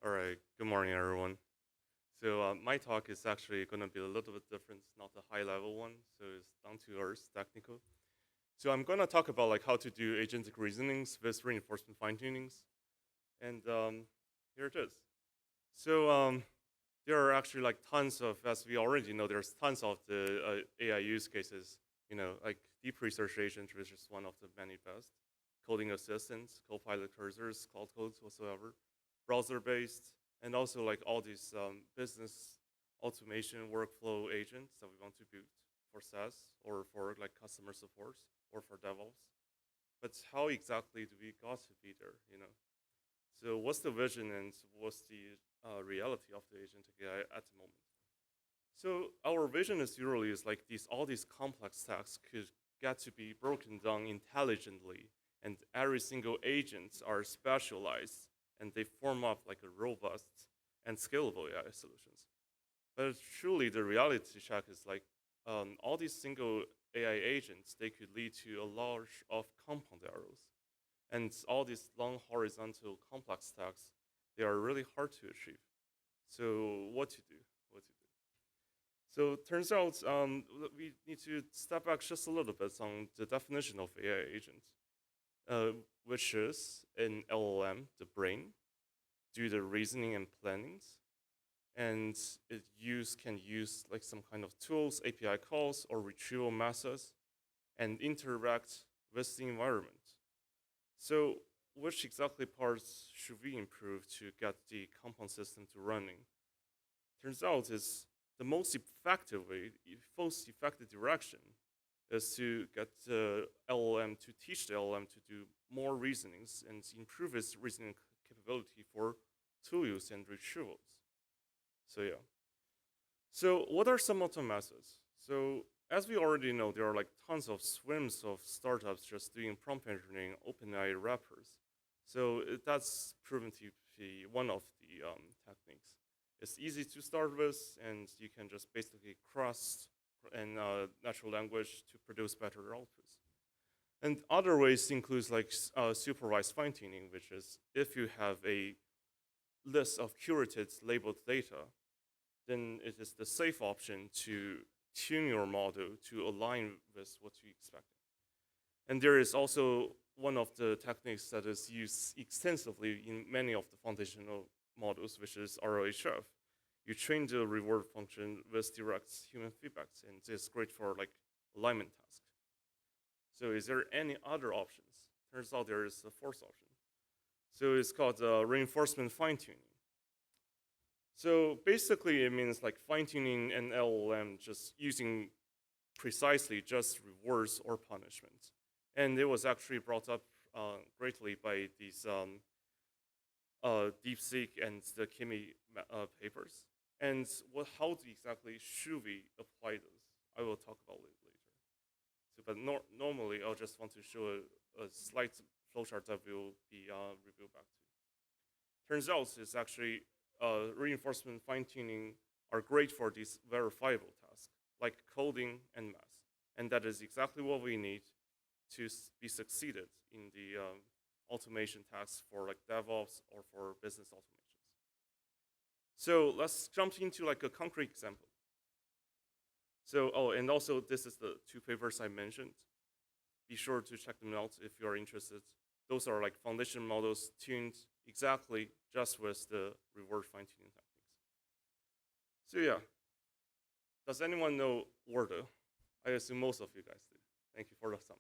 All right, good morning, everyone. So my talk is actually going to be a little bit different. It's not a high-level one, so it's down to earth, technical. So I'm going to talk about like how to do agentic reasonings with reinforcement fine-tunings, and here it is. So there are actually like tons of, as we already know, there's tons of the AI use cases. You know, like deep research agent, which is one of the many best, coding assistants, copilot cursors, cloud codes whatsoever, browser-based, and also like all these business automation workflow agents that we want to build for SaaS or for like customer support or for DevOps. But how exactly do we got to be there? You know, so what's the vision and what's the reality of the agentic AI at the moment? So our vision is usually is like these all these complex tasks could get to be broken down intelligently, and every single agents are specialized, and they form up like a robust and scalable AI solutions. But truly, the reality check is like all these single AI agents they could lead to a large of compound errors, and all these long horizontal complex tasks they are really hard to achieve. So what to do? What to do? So it turns out we need to step back just a little bit on the definition of AI agent, uh, which is an LLM, the brain, do the reasoning and plannings, and can use like some kind of tools, API calls, or retrieval methods, and interact with the environment. So which exactly parts should we improve to get the compound system to running? Turns out is the most effective way, most effective direction is to get the LLM to teach the LLM to do more reasonings and improve its reasoning capability for tool use and retrievals. So yeah. So what are some auto methods? So as we already know, there are like tons of swims of startups just doing prompt engineering, OpenAI wrappers. So that's proven to be one of the techniques. It's easy to start with, and you can just basically cross and natural language to produce better outputs. And other ways includes like supervised fine tuning, which is if you have a list of curated labeled data, then it is the safe option to tune your model to align with what you expect. And there is also one of the techniques that is used extensively in many of the foundational models, which is RLHF. You train the reward function with direct human feedbacks, and it's great for like alignment tasks. So is there any other options? Turns out there is a fourth option. So it's called reinforcement fine-tuning. So basically it means like fine-tuning an LLM just using precisely just rewards or punishments. And it was actually brought up greatly by these DeepSeek and the Kimi papers. And how exactly should we apply those? I will talk about it later. So, but normally, I'll just want to show a slight flowchart that will be reviewed back to. Turns out it's actually reinforcement fine-tuning are great for these verifiable tasks, like coding and math. And that is exactly what we need to be succeeded in the automation tasks for like DevOps or for business automations. So let's jump into like a concrete example. So, and also this is the two papers I mentioned. Be sure to check them out if you are interested. Those are like foundation models tuned exactly just with the reward fine-tuning techniques. So yeah, does anyone know Wordle? I assume most of you guys do. Thank you for the thumbs up.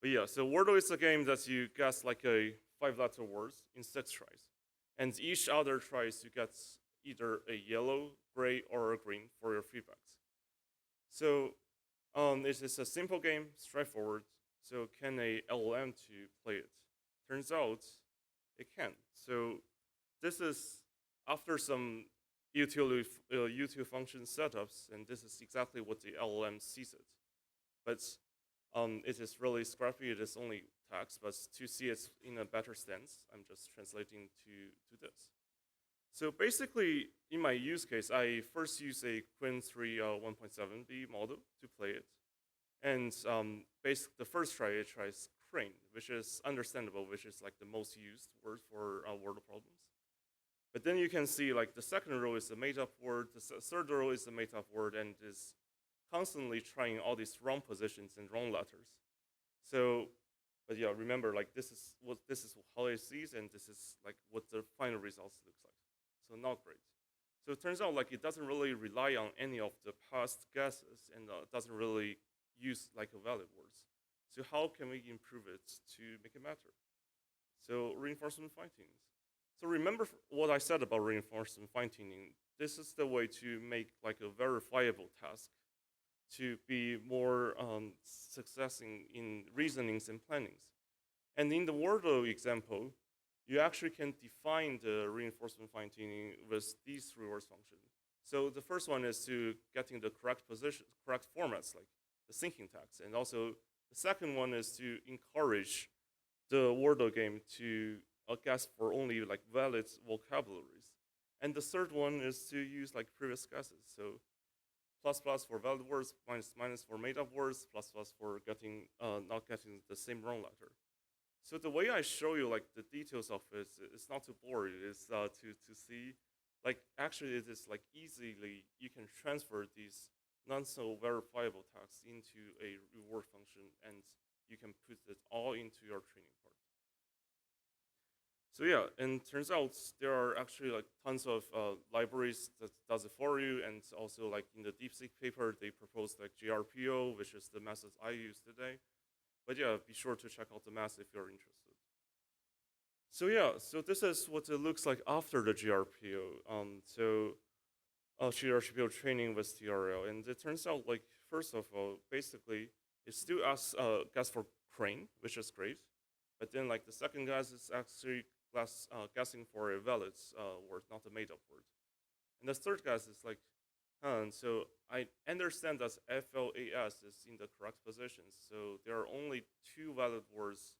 But yeah, so Wordle is a game that you guess like a 5-letter words in 6 tries. And each other tries you get either a yellow, gray, or a green for your feedbacks. So it is a simple game, straightforward. So can a LLM to play it? Turns out it can. So this is after some util function setups, and this is exactly what the LLM sees it. But it is really scrappy. It is only text, but to see it in a better stance, I'm just translating to this. So basically, in my use case, I first use a Qwen 3 1.7b model to play it. And the first try, it tries crane, which is understandable, which is like the most used word for Wordle problems. But then you can see like the second row is a made-up word, the third row is a made-up word, and is constantly trying all these wrong positions and wrong letters. So, but yeah, remember like this is how it sees, and this is like what the final results looks like. So not great. So it turns out like it doesn't really rely on any of the past guesses, and doesn't really use like a valid words. So how can we improve it to make it matter? So reinforcement fine-tuning. So remember what I said about reinforcement fine-tuning. This is the way to make like a verifiable task to be more success in reasonings and plannings. And in the Wordle example, you actually can define the reinforcement fine-tuning with these reverse functions. So the first one is to getting the correct position, correct formats, like the syncing tags. And also the second one is to encourage the Wordle game to guess for only like valid vocabularies. And the third one is to use like previous guesses. So plus plus for valid words, minus minus for made up words, plus plus for getting not getting the same wrong letter. So the way I show you like the details of it, it's not too boring. It's to see like actually it is like easily you can transfer these non so verifiable tags into a reward function, and you can put it all into your training part. So yeah, and turns out there are actually like tons of libraries that does it for you, and also like in the DeepSeek paper they proposed like GRPO, which is the method I use today. But yeah, be sure to check out the math if you're interested. So yeah, so this is what it looks like after the GRPO. GRPO training with TRL, and it turns out like first of all, basically it still asks guess for crane, which is great, but then like the second guess is actually guessing for a valid word, not a made-up word, and the third guess is like so I understand that FLAS is in the correct position. So there are only two valid words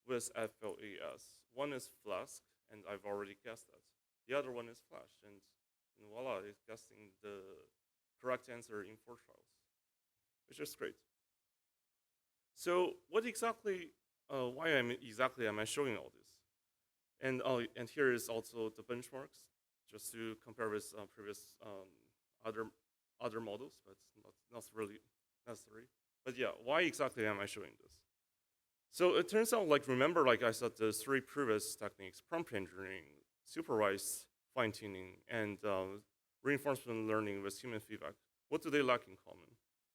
with FLAS. One is flask, and I've already guessed that. The other one is flash, and voila, it's guessing the correct answer in 4 trials, which is great. So what exactly, why am I showing all this? And here is also the benchmarks, just to compare with previous other models, but not really necessary. But yeah, why exactly am I showing this? So it turns out, like remember, like I said, the 3 previous techniques: prompt engineering, supervised fine-tuning, and reinforcement learning with human feedback. What do they lack in common?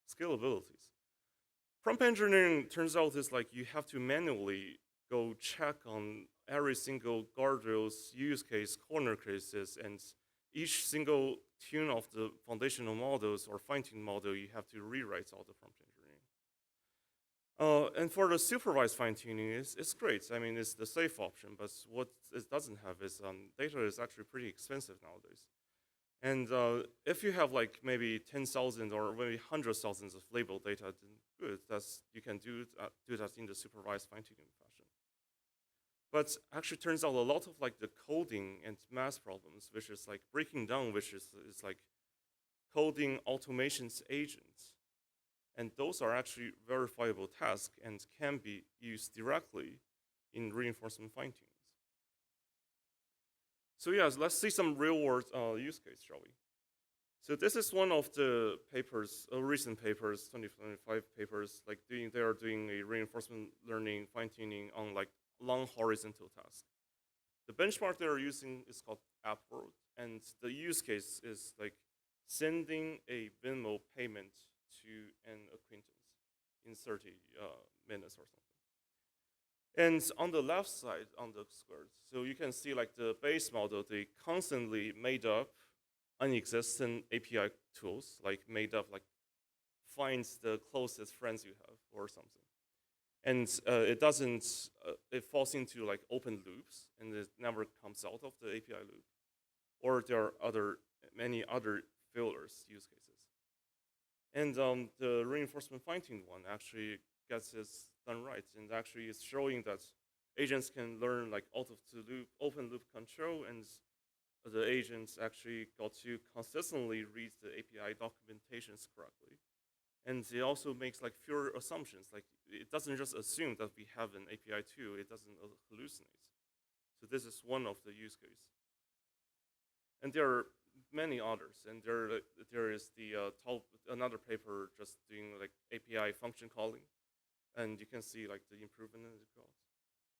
Scalabilities. Prompt engineering turns out is like you have to manually go check on every single guardrails, use case, corner cases, and each single tune of the foundational models or fine-tuned model, you have to rewrite all the prompt engineering. And for the supervised fine-tuning, it's great. I mean, it's the safe option, but what it doesn't have is data is actually pretty expensive nowadays. And if you have like maybe 10,000 or maybe 100,000 of labeled data, then good. You can do that in the supervised fine-tuning fashion. But actually turns out a lot of like the coding and math problems, which is like breaking down, which is like coding automations agents. And those are actually verifiable tasks and can be used directly in reinforcement fine-tunings. So yes, let's see some real-world use case, shall we? So this is one of the papers, recent papers, 2025 papers, like they are doing a reinforcement learning fine-tuning on like long horizontal tasks. The benchmark they are using is called AppWorld, and the use case is like sending a Venmo payment to an acquaintance in 30 minutes or something. And on the left side, on the squares, so you can see like the base model, they constantly made up unexistent API tools, like made up like finds the closest friends you have or something. And it doesn't, it falls into like open loops, and it never comes out of the API loop. Or there are many other failures use cases. And the reinforcement fine-tuned one actually gets this done right, and actually is showing that agents can learn like out of the loop, open loop control, and the agents actually got to consistently read the API documentations correctly. And it also makes like fewer assumptions. Like it doesn't just assume that we have an API too, it doesn't hallucinate. So this is one of the use cases. And there are many others. And there is the another paper just doing like API function calling, and you can see like the improvement in the code.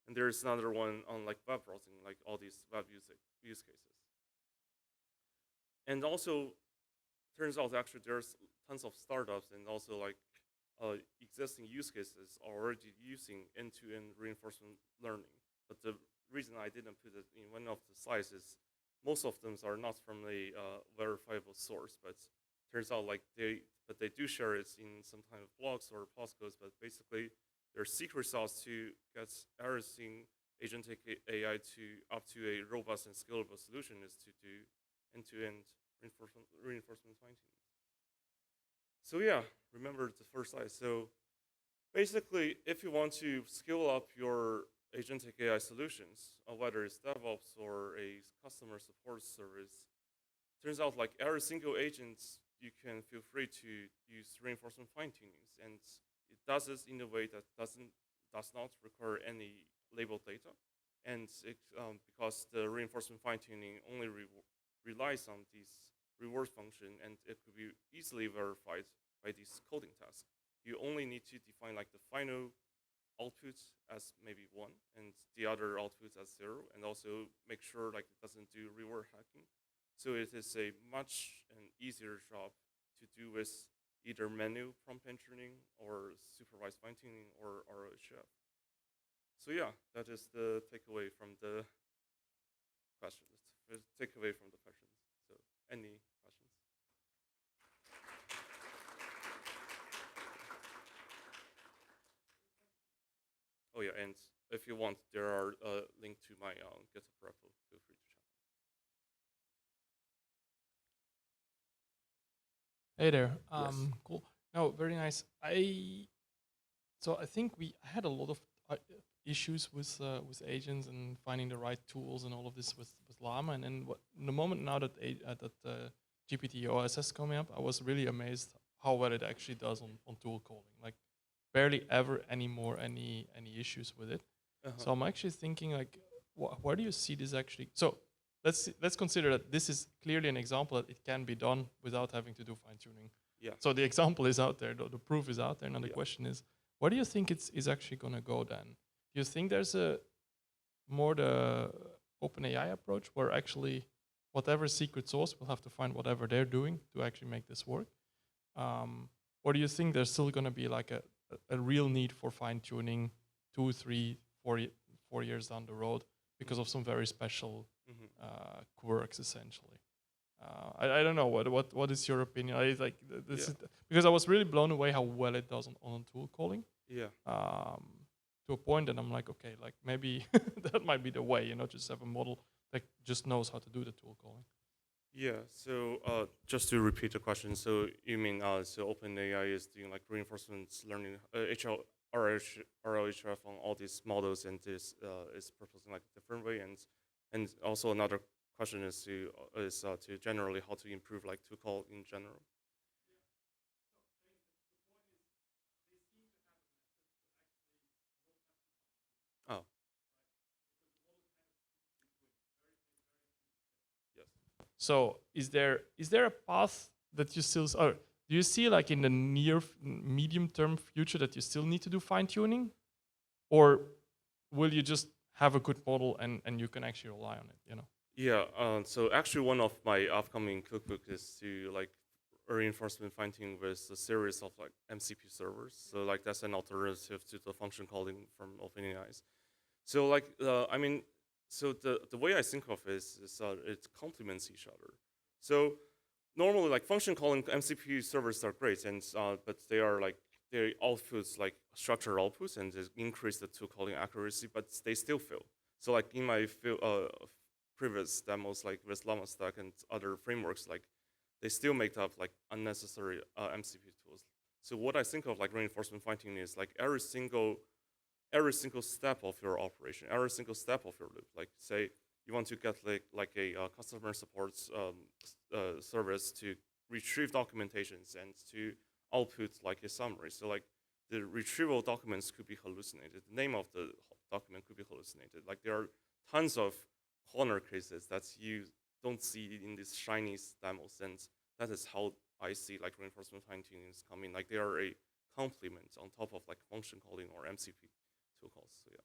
And there's another one on like web browsing, like all these web use cases. And also, turns out actually there's tons of startups and also like existing use cases are already using end-to-end reinforcement learning. But the reason I didn't put it in one of the slides is most of them are not from a verifiable source, but turns out like they do share it in some kind of blogs or postcodes. But basically, their secret sauce to get everything agentic AI to up to a robust and scalable solution is to do end-to-end reinforcement fine-tuning. So yeah, remember the first slide. So basically, if you want to scale up your agentic AI solutions, whether it's DevOps or a customer support service, turns out like every single agent, you can feel free to use reinforcement fine-tunings, and it does this in a way that does not require any labeled data, and because the reinforcement fine-tuning only relies on these reward function, and it could be easily verified by these coding tasks. You only need to define like the final output as maybe 1 and the other output as 0, and also make sure like it doesn't do reward hacking. So it is a much easier job to do with either manual prompt engineering or supervised fine-tuning or ROHF. So yeah, that is the takeaway from the questions. Takeaway from the questions. So any questions? Oh yeah, and if you want, there are link to my GitHub repo. Feel free to check. Hey there. Yes. Cool. No, very nice. I think I had a lot of issues with agents and finding the right tools and all of this with Llama. And then the moment now that GPT OS is coming up, I was really amazed how well it actually does on tool calling. Like barely ever anymore any issues with it. So I'm actually thinking like, where do you see this actually? So let's consider that this is clearly an example that it can be done without having to do fine tuning. Yeah. So the example is out there, the proof is out there. Now the question is, where do you think it's actually going to go then? Do you think there's a more the OpenAI approach where actually whatever secret source will have to find whatever they're doing to actually make this work? Or do you think there's still going to be like a real need for fine tuning 2, 3, 4 years down the road because of some very special quirks essentially? I don't know what is your opinion? I like this is because I was really blown away how well it does on tool calling. Yeah. To a point that I'm like, okay, like maybe that might be the way, just have a model that just knows how to do the tool calling. Yeah. So just to repeat the question, so you mean so OpenAI is doing like reinforcement learning, RLHF on all these models, and this is proposing like a different way, and also another question is to generally how to improve like tool call in general. Oh. Yes. So is there a path that you still, or do you see like in the near medium term future that you still need to do fine tuning, or will you just have a good model and you can actually rely on it? Yeah. So actually, one of my upcoming cookbook is to like reinforcement fine-tuning with a series of like MCP servers. So like that's an alternative to the function calling from OpenAI. So like I mean, so the way I think of it is it complements each other. So normally like function calling MCP servers are great, and but they are like their outputs like structured outputs, and they increase the tool calling accuracy, but they still fail. So like in my previous demos, like with Llama Stack and other frameworks, like they still make up like unnecessary MCP tools. So what I think of like reinforcement fine-tuning is like every single step of your operation, every single step of your loop. Like say you want to get like a customer support service to retrieve documentations and to output like a summary. So like the retrieval documents could be hallucinated. The name of the document could be hallucinated. Like there are tons of corner cases don't see it in this shiny demo sense. That is how I see like reinforcement fine-tuning is coming. Like they are a complement on top of like function calling or MCP tool calls. So yeah.